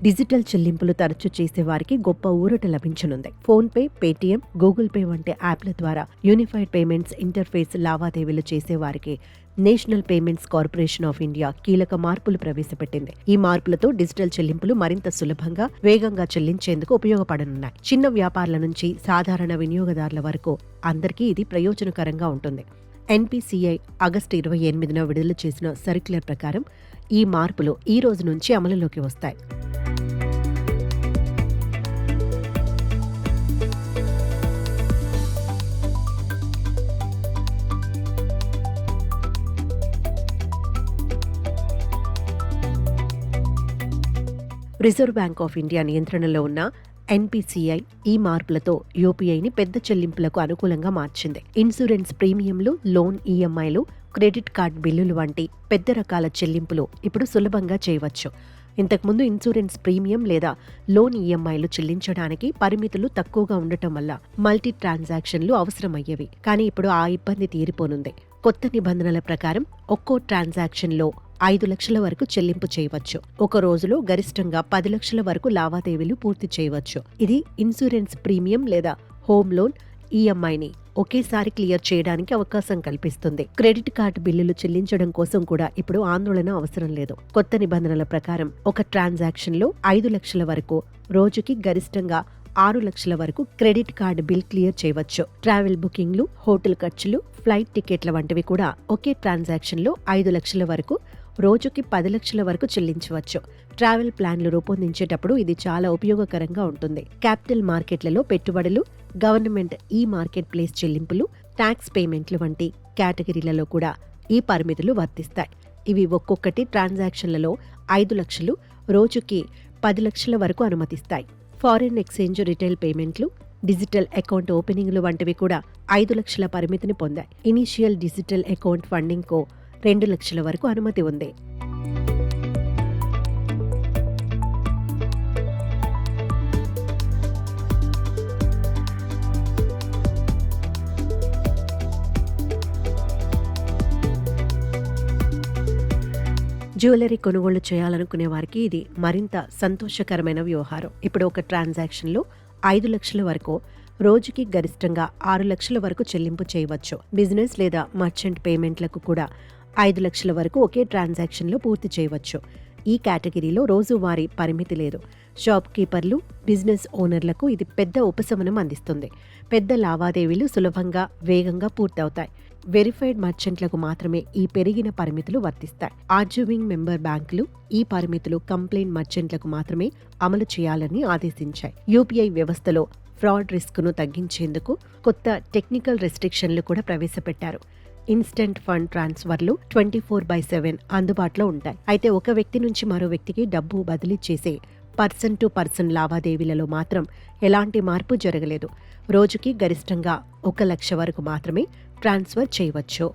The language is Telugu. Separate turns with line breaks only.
డిజిటల్ చెల్లింపులు తరచూ చేసే వారికి గొప్ప ఊరట లభించనుంది. PhonePe, Paytm, Google Pay వంటి యాప్ల ద్వారా యూనిఫైడ్ పేమెంట్స్ ఇంటర్ఫేస్ లావాదేవీలు చేసే వారికి National Payments Corporation of India కీలక మార్పులు ప్రవేశపెట్టింది. ఈ మార్పులతో డిజిటల్ చెల్లింపులు మరింత సులభంగా, వేగంగా చెల్లించేందుకు ఉపయోగపడనున్నాయి. చిన్న వ్యాపారుల నుంచి సాధారణ వినియోగదారుల వరకు అందరికీ ఇది ప్రయోజనకరంగా ఉంటుంది. ఎన్పిసిఐ ఆగస్టు 28న విడుదల చేసిన సర్క్యులర్ ప్రకారం ఈ మార్పులు ఈ రోజు నుంచి అమలులోకి వస్తాయి. రిజర్వ్ బ్యాంక్ ఆఫ్ ఇండియా నియంత్రణలో ఉన్న ఎన్పిసిఐ ఈ మార్పులతో యూపీఐని పెద్ద చెల్లింపులకు అనుకూలంగా మార్చింది. ఇన్సూరెన్స్ ప్రీమియంలు, లోన్ ఈఎంఐలు, క్రెడిట్ కార్డ్ బిల్లులు వంటి పెద్ద రకాల చెల్లింపులు ఇప్పుడు సులభంగా చేయవచ్చు. ఇంతకుముందు ఇన్సూరెన్స్ ప్రీమియం లేదా లోన్ ఈఎంఐలు చెల్లించడానికి పరిమితులు తక్కువగా ఉండటం వల్ల మల్టీ ట్రాన్సాక్షన్లు అవసరమయ్యేవి. కానీ ఇప్పుడు ఆ ఇబ్బంది తీరిపోనుంది. కొత్త నిబంధనల ప్రకారం ఒక్కో ట్రాన్సాక్షన్లో 5 లక్షల వరకు చెల్లింపు చేయవచ్చు. ఒక రోజులో గరిష్టంగా 10 లక్షల వరకు లావాదేవీలు పూర్తి చేయవచ్చు. ఇది ఇన్సూరెన్స్ ప్రీమియం లేదా హోమ్ లోన్ ఈఎంఐని ఒకేసారి క్లియర్ చేయడానికి అవకాశం కల్పిస్తుంది. క్రెడిట్ కార్డు బిల్లులు చెల్లించడం కోసం కూడా ఇప్పుడు ఆందోళన అవసరం లేదు. కొత్త నిబంధనల ప్రకారం ఒక ట్రాన్సాక్షన్లో 5 లక్షల వరకు, రోజుకి గరిష్టంగా 6 లక్షల వరకు క్రెడిట్ కార్డు బిల్ క్లియర్ చేయవచ్చు. ట్రావెల్ బుకింగ్లు, హోటల్ ఖర్చులు, ఫ్లైట్ టికెట్ల వంటివి కూడా ఒకే ట్రాన్సాక్షన్లో 5 లక్షల వరకు, రోజుకి 10 లక్షల వరకు చెల్లించవచ్చు. ట్రావెల్ ప్లాన్లు రూపొందించేటప్పుడు ఇది చాలా ఉపయోగకరంగా ఉంటుంది. క్యాపిటల్ మార్కెట్లలో పెట్టుబడులు, గవర్నమెంట్ ఈ మార్కెట్ ప్లేస్ చెల్లింపులు, ట్యాక్స్ పేమెంట్లు వంటి కేటగిరీలలో కూడా ఈ పరిమితులు వర్తిస్తాయి. ఇవి ఒక్కొక్కటి ట్రాన్సాక్షన్లలో 5 లక్షలు, రోజుకి 10 లక్షల వరకు అనుమతిస్తాయి. ఫారిన్ ఎక్స్చేంజ్, రిటైల్ పేమెంట్లు, డిజిటల్ అకౌంట్ ఓపెనింగ్లు వంటివి కూడా 5 లక్షల పరిమితిని పొందాయి. ఇనీషియల్ డిజిటల్ అకౌంట్ ఫండింగ్ కో 2 లక్షల వరకు అనుమతి ఉంది. జ్యువెలరీ కొనుగోళ్లు చేయాలనుకునే వారికి ఇది మరింత సంతోషకరమైన వ్యవహారం. ఇప్పుడు ఒక ట్రాన్సాక్షన్లో 5 లక్షల వరకు, రోజుకి గరిష్టంగా 6 లక్షల వరకు చెల్లింపు చేయవచ్చు. బిజినెస్ లేదా మర్చెంట్ పేమెంట్లకు కూడా 5 లక్షల వరకు ఒకే ట్రాన్సాక్షన్లో పూర్తి చేయవచ్చు. ఈ కేటగిరీలో రోజువారీ పరిమితి లేదు. షాప్ కీపర్లు, బిజినెస్ ఓనర్లకు ఇది పెద్ద ఉపశమనం అందిస్తుంది. పెద్ద లావాదేవీలు సులభంగా, వేగంగా పూర్తవుతాయి. వెరిఫైడ్ మర్చెంట్లకు మాత్రమే ఈ పెరిగిన పరిమితులు వర్తిస్తాయి. ఆర్జీవింగ్ మెంబర్ బ్యాంకులు ఈ పరిమితులు కంప్లైంట్ మర్చెంట్లకు మాత్రమే అమలు చేయాలని ఆదేశించాయి. యూపీఐ వ్యవస్థలో ఫ్రాడ్ రిస్క్ను తగ్గించేందుకు కొత్త టెక్నికల్ రెస్ట్రిక్షన్లు కూడా ప్రవేశపెట్టారు. ఇన్స్టెంట్ ఫండ్ ట్రాన్స్ఫర్లు 24/7 అందుబాటులో ఉంటాయి. అయితే ఒక వ్యక్తి నుంచి మరో వ్యక్తికి డబ్బు బదిలీ చేసే పర్సన్ టు పర్సన్ లావాదేవీలలో మాత్రం ఎలాంటి మార్పు జరగలేదు. రోజుకి గరిష్టంగా 1 లక్ష వరకు మాత్రమే ట్రాన్స్ఫర్ చేయవచ్చు.